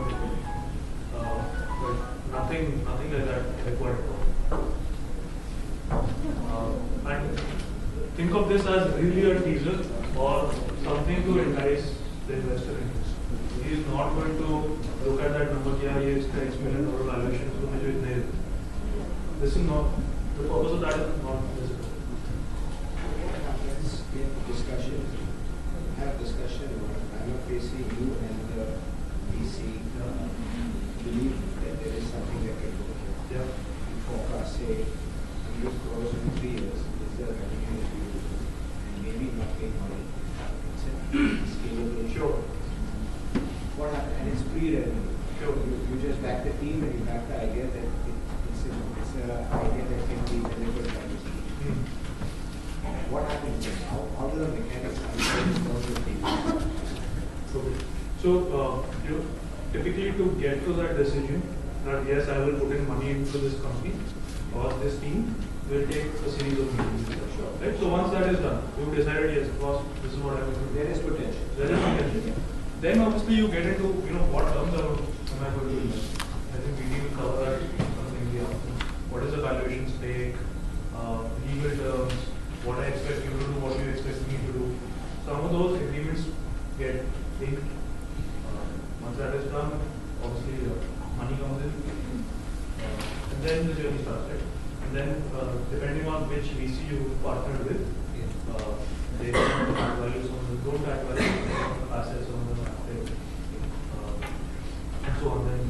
But nothing like that required. And think of this as really a teaser or something to entice the investor interest. He is not going to look at that number, yeah, he is $10 million valuation, so much is there. This is not, the purpose of that is not visible. discussion, have discussion on I'm facing you and the VC believe that there is something that can go here. Yeah. Forecast say 100 crores in 3 years, is there a revenue that you will do? And maybe not make money. It's a scalable. Sure. What happened? And it's pre-revenue. Sure. You just back the team and you back the idea that it's an idea that can be delivered by the team. What happens then? How do the mechanics unfold the team? So, typically to get to that decision that yes, I will put in money into this company or this team, will take a series of meetings. Right? So once that is done, you've decided yes, boss, this is what I will do. There is potential. There is potential. Then obviously you get into what terms am I going to invest. I think we need to cover that something in the afternoon. What is the valuation stake, legal terms, what I expect you to do, what you expect me to do. Some of those agreements get inked. Once that is done, obviously money comes in, and then the journey starts, right? And then depending on which VC you partner with, they add value, some of them don't add value, some of them assets, some of them are active, and so on. Then,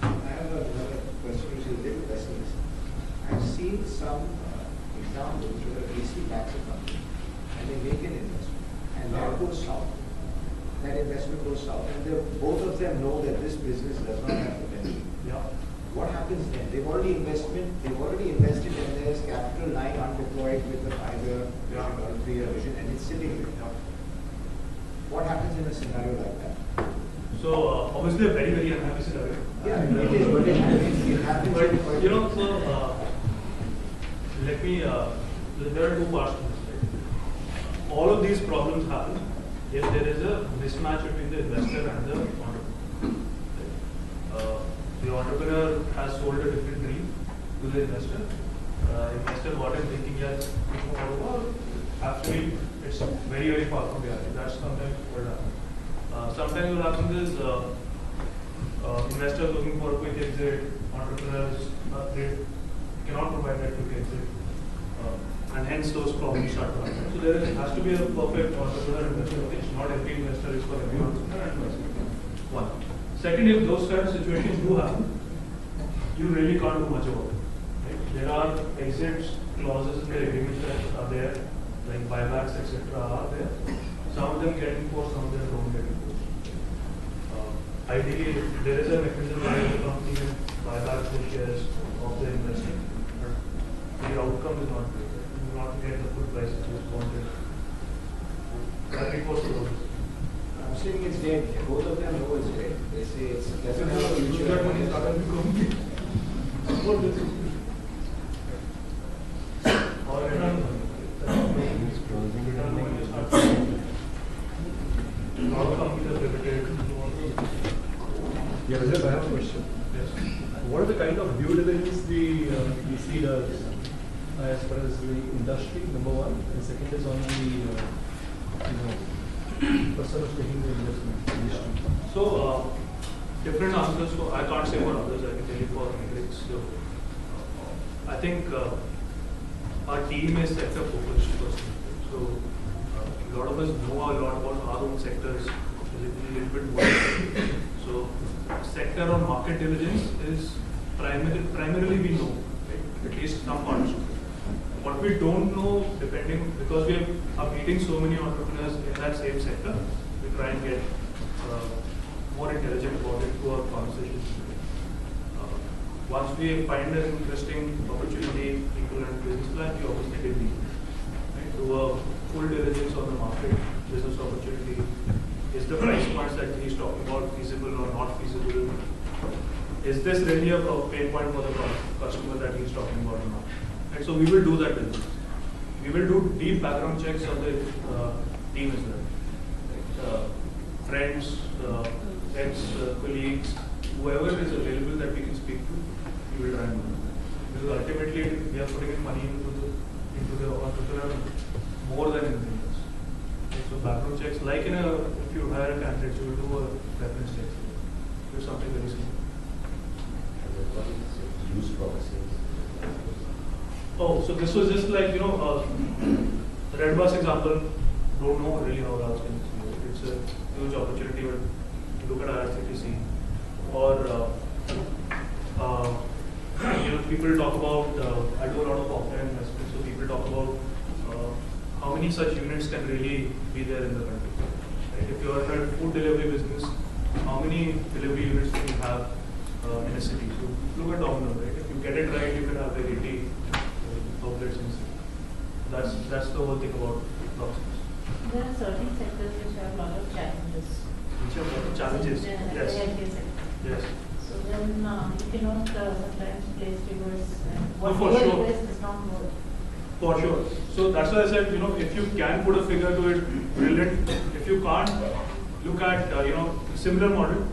I have another question which is a little pessimistic. I've seen some examples where a VC backs a company and they make an investment and that goes south. That investment goes south and both of them know that this business does not have potential. yeah. What happens then? They've already invested and there's capital lying undeployed with the 5-year vision or 3-year vision and it's sitting there. What happens in a scenario like that? So obviously a very, very unhappy scenario. Yeah, it is, but it happens. But you know, so let me, there are two parts to this. Right? All of these problems happen if there is a mismatch between the investor and the entrepreneur. Right? The entrepreneur has sold a different dream to the investor. Investor got him thinking, yes, actually it's very, very far from reality. That's sometimes what happens. Sometimes what happens is investors looking for a quick exit, entrepreneurs they cannot provide that quick exit, and hence those problems start to happen. So there has to be a perfect entrepreneur investor pitch. Not every investor is for every entrepreneur and vice versa. One. Second, if those kind of situations do happen, you really can't do much about it. Right? There are exit clauses in the agreement that are there, like buybacks, etc. are there. Some of them get enforced, some of them don't get enforced. Ideally, there is a mechanism where the company can buy back the shares of the investor, but the outcome is not good. You do not get the full price which is wanted. That enforces those. I'm saying it's dead. Both of them know it's dead. They say it's doesn't have a future. That money is not going to come. Support this. Or return money. Return money is not. A lot of companies are pivoted. Yeah, Rajat, I have a question. Yes. What is the kind of due diligence the VC does as far as the industry, number one, and second is on the person who's taking the investment. So, different answers. So I can't say for others. I can tell you for Matrix. So, I think our team is sector focused first. So, a lot of us know a lot about our own sectors. A little bit more. So, sector or market diligence is primarily we know, right? At least some parts. What we don't know, depending, because we are meeting so many entrepreneurs in that same sector, we try and get more intelligent about it through our conversations. Once we find an interesting opportunity, equivalent business plan, we obviously dig deep. Right? Do a full diligence on the market, business opportunity. Is the price points that he's talking about feasible or not feasible? Is this really a pain point for the customer that he's talking about or not? Right, so we will do that business. We will do deep background checks on the team as well. Right? Friends, ex-colleagues, whoever is available that we can speak to, we will try and do that. Because ultimately we are putting in money into the entrepreneur more than anything else. Right, so background checks, like if you hire a candidate, you will do a reference check. Do something very simple. Use processes. Oh, so this was just like, the Red Bus example, don't know really how large can it. It's a huge opportunity, but look at IRCTC. Or, people talk about, I do a lot of offline investments, so people talk about how many such units can really be there in the country. Right? If you are in a food delivery business, how many delivery units can you have in a city? So look at Domino's, right? If you get it right, you can have like 80 outlets in the city. That's the whole thing about proxies. There are certain sectors which have a lot of challenges. Which have a lot of challenges. Yes. Yes. So then you cannot sometimes place reverse. No, for sure. Is not more. For sure. So that's why I said, if you can put a figure to it, brilliant. If you can't, look at, similar model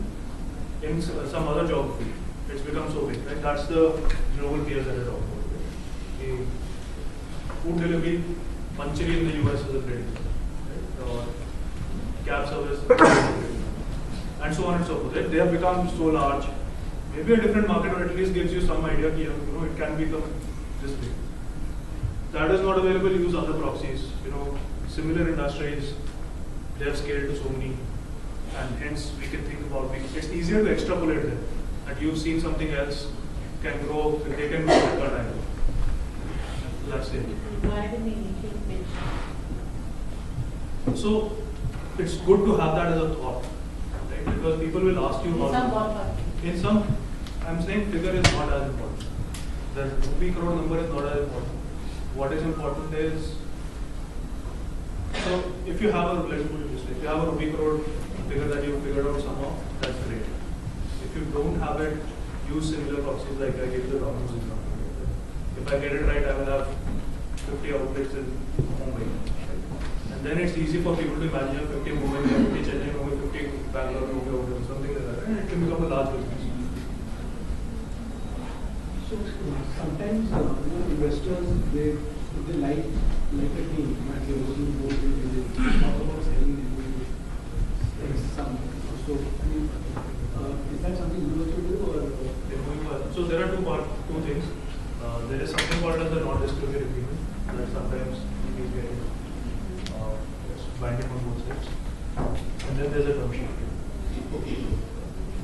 in some other geography. It's become so big, right? That's the global peers that I talk about. Right? Food delivery, Manchuri in the US is a great example, right? Or cab service, and so on and so forth. Right? They have become so large. Maybe a different market, or at least gives you some idea. It can become this big. that is not available, use other proxies. You know, similar industries, they have scaled to so many, and hence we can think about it's easier to extrapolate them. That you've seen something else can grow, they can grow at that time. That's it. Why did the initial pitch? So it's good to have that as a thought, right? Because people will ask you In some about. ballpark. In some, I'm saying figure is not as important. The rupee crore number is not as important. What is important is, so if you have a, let's put it this way, if you have a rupee crore figure that you figured out somehow, that's great. If you don't have it, use similar proxies like I gave the Domino's example. If I get it right, I will have 50 outlets in Mumbai. And then it's easy for people to imagine 50 Mumbai, 50 Chennai, 50 Bangalore, something like that. And it can become a large business. So sometimes investors they like a team, but they also go to talk about selling some. So I mean, is that something you also do or? So there are two things. There is something called as the non-disclosure agreement that sometimes you get it's binding on both sides. And then there's a term sheet.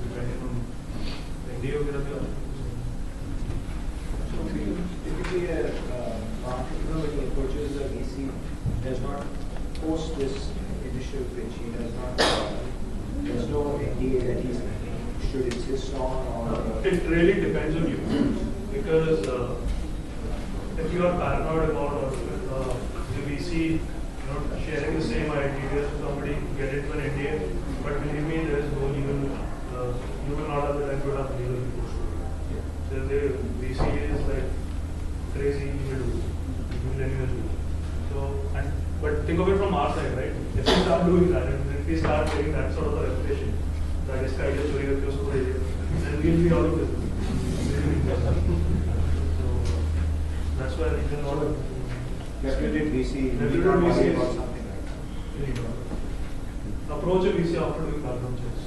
Depending on NDA or So typically a entrepreneur when he approaches a VC does not post this initial pitch. He does not. There's no NDA that he should insist on or. It really depends on you. Because if you are paranoid about the VC sharing the same ideas with somebody, get into an NDA, but believe me, there is no legal, you will not have the time to have legal recourse. The VC is like crazy, he will anyways do. So, but think of it from our side, right? If we start doing that, and if we start getting that sort of a reputation, that is kind of story of your story, then we'll be out of business. So that's why we can not Reputed VC, reputed not worry VC about something like that. Approach a VC after doing background checks.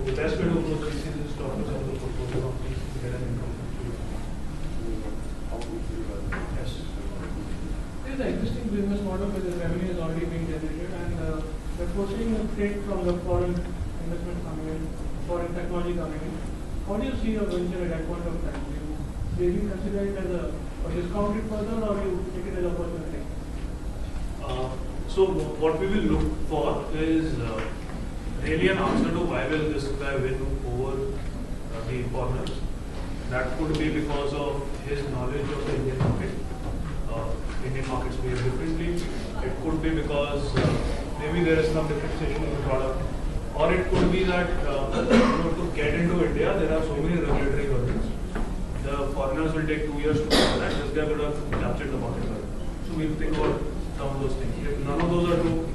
The best way to approach VC is to talk to some of the portfolio companies to get an income. Yes. There is an existing business model where the revenue is already being generated, and they're forcing a trade from the foreign investment coming in, foreign technology coming in. How do you see your venture at that point of time? Do you consider it as a discount it further, or you take it as an opportunity? So what we will look for is really an answer to why will this guy win over the foreigners. That could be because of his knowledge of the Indian market. Indian markets behave differently. It could be because maybe there is some differentiation in the product. Or it could be that to get into India, there are so many regulatory hurdles. The foreigners will take 2 years to cover that. This guy would have captured the market. So we'll think about some of those things. If none of those are true,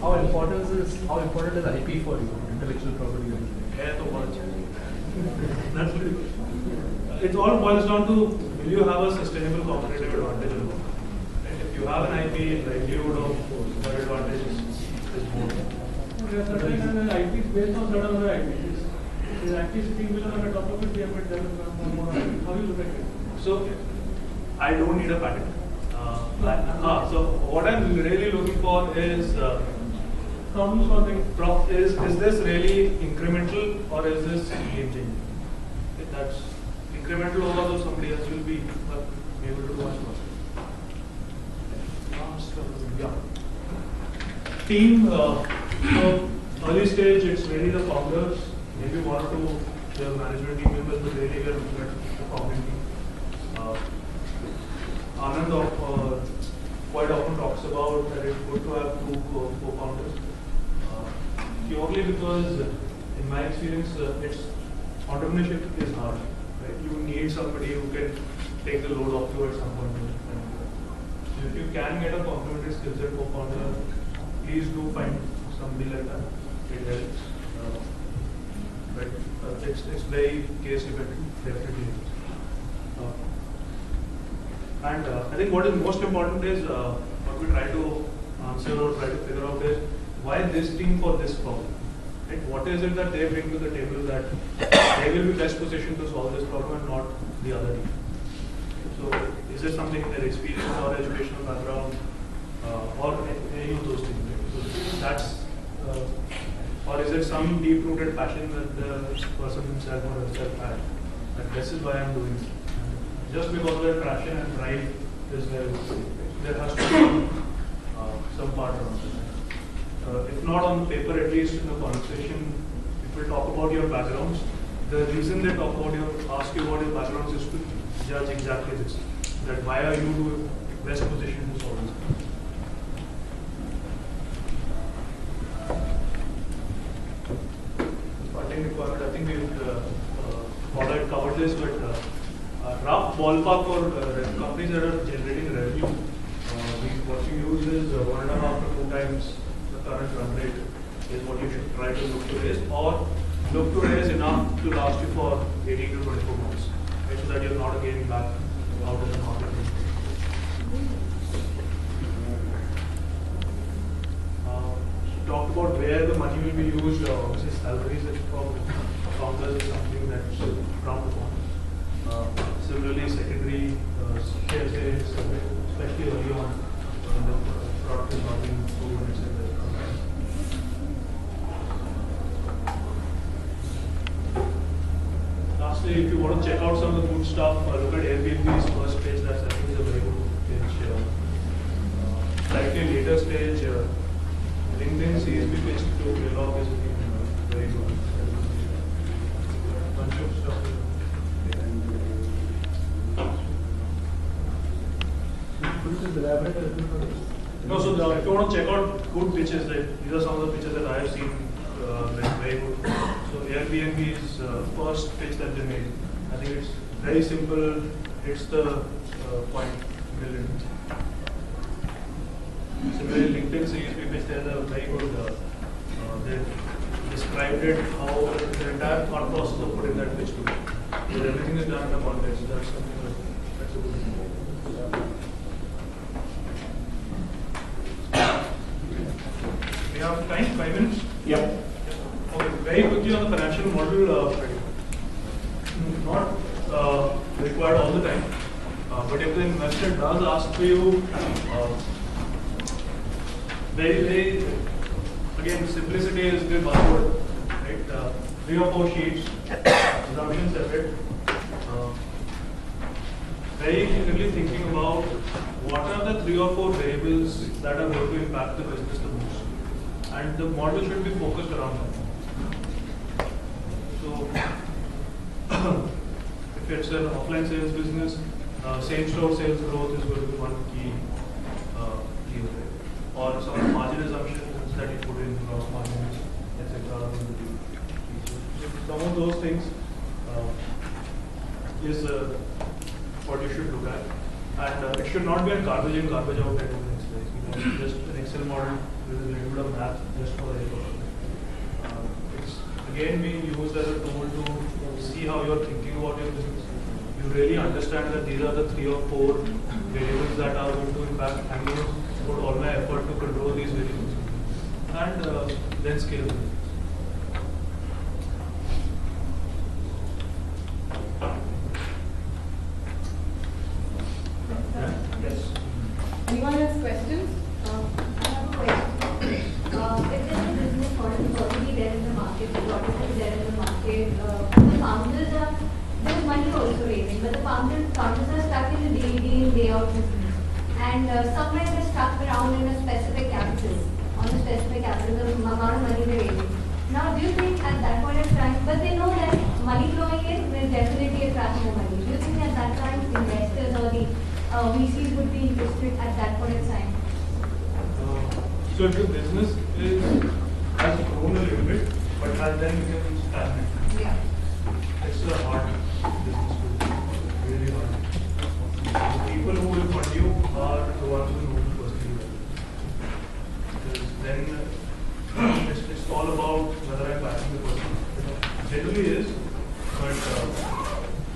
How important is IP for you, intellectual property? That's pretty good. It all boils down to will you have a sustainable competitive advantage or not? Right? If you have an IP, likelihood of that advantage is more. There are certain IPs based on certain other IPs. Is actually sitting below on the top of it, we have to develop more IP. How do you look at it? So I don't need a patent. So what I'm really looking for is problem solving. Is this really incremental or is this game changing? If that's incremental over, so somebody else will be able to do much more. Yeah. Team, so early stage, it's really the founders, maybe one or two the management team members, but really we are looking at the founding team. Anand quite often talks about that it's good to have two co-founders. Purely because, in my experience, entrepreneurship is hard. Right? You need somebody who can take the load off you at some point. So if you can get a complementary skill set co-founder, please do find somebody like that. It helps. But it's very case dependent, definitely. And I think what is most important is what we try to answer or try to figure out is why this team for this problem. Right? What is it that they bring to the table that they will be best positioned to solve this problem and not the other team? So is it something in their experience or educational background or any of those things? Right? So that's or is it some deep-rooted passion that the person himself or herself had? That this is why I'm doing it. Just because of their passion and drive is there has to be some part around it. If not on paper, at least in the conversation, people talk about your backgrounds. The reason they talk about ask you about your backgrounds is to judge exactly this. That why are you best positioned to solve this? Funding requirement, I think we've already covered this, but rough ballpark for companies that are generating revenue, what you use is 1.5 to 2 times the current run rate is what you should try to look to raise, or look to raise enough to last you for 18 to 24 months, right, so that you're not again back out in the market. Talked about where the money will be used, obviously salaries from founders is something that's frowned upon. Similarly, secondary shares, especially early on when the product is not being proven, etc. Lastly, if you want to check out some of the good stuff, look at Airbnb's first page. That's I think is a very good page. Slightly later stage, LinkedIn CSB page to Vlog is very good. Bunch of stuff. No, so if you want to check out good pitches, like these are some of the pitches that I have seen, very good. So Airbnb's first pitch that they made, I think it's very simple. It's the point brilliant. Similarly, LinkedIn CSB pitch, there's a very good. They described it how the entire thought process of putting that pitch together. Everything is done in a context. That's something that's a good thing. We have time, 5 minutes? Yeah. Okay, very quickly on the financial model, not required all the time, but if the investor does ask for you, very, again, simplicity is the buzzword, right? 3 or 4 sheets, assumptions separate. Very clearly thinking about what are the 3 or 4 variables that are going to impact the business the most. And the model should be focused around that. So, if it's an offline sales business, same-store sales growth is going to be one key deal, or some margin assumptions that you put in, gross margins, etc. Some of those things is what you should look at, and it should not be a garbage in, garbage out type of thing. Just an Excel model with a little bit of math just for the record. It's again being used as a tool to see how you're thinking about your business. You really understand that these are the 3 or 4 variables that are going to impact. I'm going to put all my effort to control these variables and then scale them. Yes. Anyone has questions? I have a question. If there's a business model is already there in the market, the product is there in the market, the founders are, there's money also raising, but the founders are stuck in the day in, day out business. And somewhere they're stuck around in a specific capital, on a specific capital, the amount of money they're raising. Now, do you think at that point of time, but they know that money flowing in will definitely attract more money. Do you think at that time investors or the VCs would be interested at that point in time? So if your business has grown a little bit, but has then become stagnant, Yeah. it's a hard business to do, really hard. The people who will fund you are the ones who know you personally well. Because then it's all about whether I'm backing the person. Generally is, but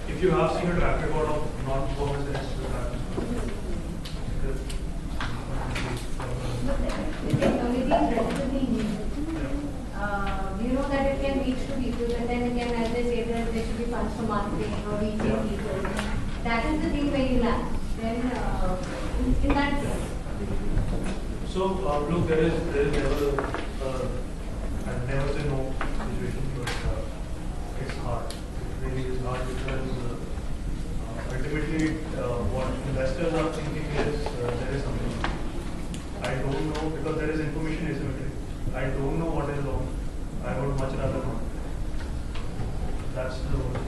if you have seen a track record of non-performance, then it's a track record. The technology is relatively new. You know, it can reach to people, but then again, as they say, that there should be funds for marketing or reaching people. That is the thing where you lack. Then, in that sense. So, look, there is never, I've never say no situation, but it's hard. It really is hard because ultimately what investors are thinking is there is something wrong. I don't know, because there is information asymmetry. I don't know what is wrong. I would much rather not. That's the word.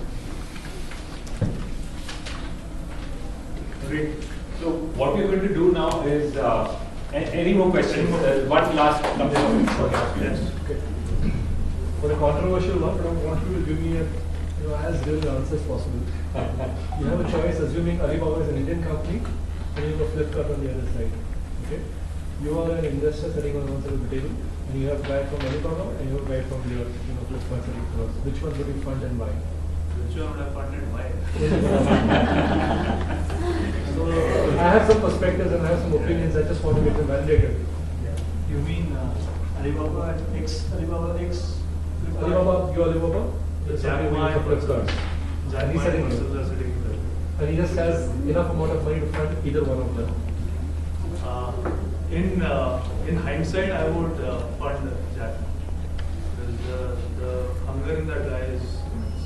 Great. So what we're going to do now is, any more questions? One last couple. Yes. Okay. For a controversial one, but I want you to give me as real answer as possible. You have a choice, assuming Alibaba is an Indian company, and you have a Flipkart on the other side. Okay? You are an investor sitting on one side of the table, and you have buy from Alibaba, and you have buy from your Flipkart sitting across. Which one would you fund and buy? Which one would I fund and why? So I have some perspectives and I have some opinions. I just want to get them validated. You mean Alibaba X? Alibaba, you Alibaba? Jack Ma and Flipkart. Jack And Ma he's and sitting here. Muscles are sitting there. And he just has enough amount of money to fund either one of them. In hindsight, I would fund Jack Ma. Because the hunger in that guy is immense.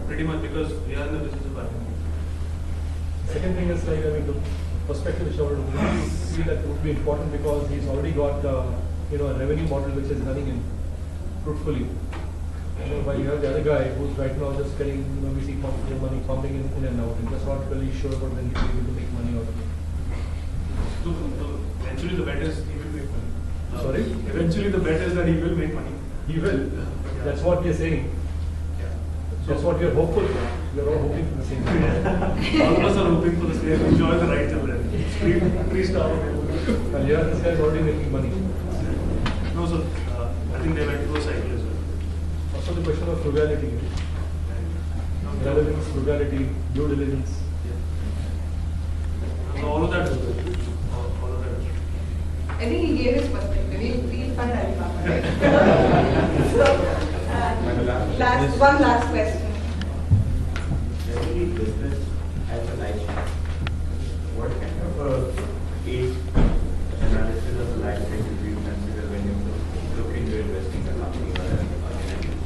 Pretty much because we are in the business of buying. Second thing is the perspective which I would really see that would be important because he's already got a revenue model which is running in fruitfully. While you have the other guy who's right now just getting we see money pumping in and out and just not really sure about when he's able to make money out of it. So eventually the bet is he will make money. Sorry? Eventually the bet is that he will make money. He will. Yeah. That's what we are saying. Yeah. That's what we are hopeful for. We are all hoping for the same thing. All of us are hoping for the same. Enjoy the ride till then. Three-star. And yeah, this guy is already making money. No, so I think they went through a cycle as well. Also the question of frugality. Relevance, frugality, due diligence. So all of that is good. All of that is good. I think he gave his perspective. We'll fund Alibaba. Right? One last question. Generally, business has a life cycle. What kind of a age analysis of the life cycle do you consider when you look into investing in a company or an entity?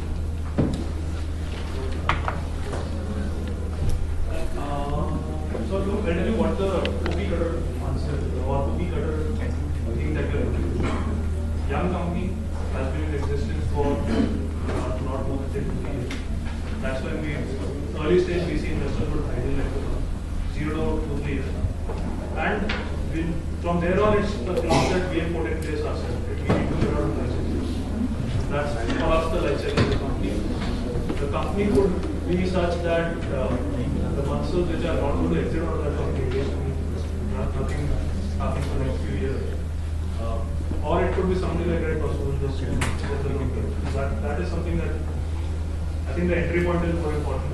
So look, let me what the cookie cutter answer or cookie cutter thing that you're looking for. Young company has been in existence for not more than 2 years. That's why early stage VC investors would idle like 0 to 3 years. And from there on, it's the class that we have put in place ourselves. We need to figure out the life cycle. That's for us the life cycle of the company. The company could be such that the muscles which are not going to exit out of that company, nothing happens for the next few years. Or it could be something like that also just that is something that I think the entry point is more important.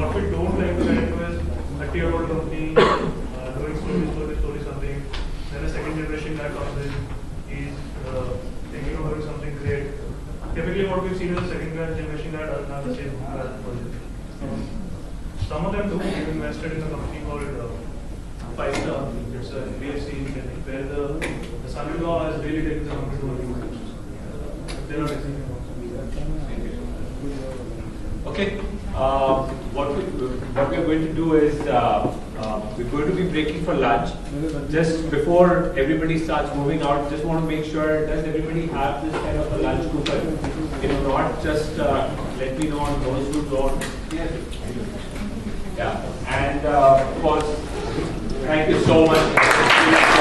What we don't like to get into is a tier-1 company doing slowly something. Then a second generation guy comes in, he's thinking of doing something great. Typically what we've seen is the second generation guy doesn't have the same project. Some of them do. We've invested in a company called 5-Star. It's an NBFC where the son-in-law has really taken the company to a new heights. They're not existing. Okay. What we're going to do is we're going to be breaking for lunch. Just before everybody starts moving out, just want to make sure, does everybody have this kind of a lunch coupon? Not just let me know on those who don't. Yeah. And of course, thank you so much.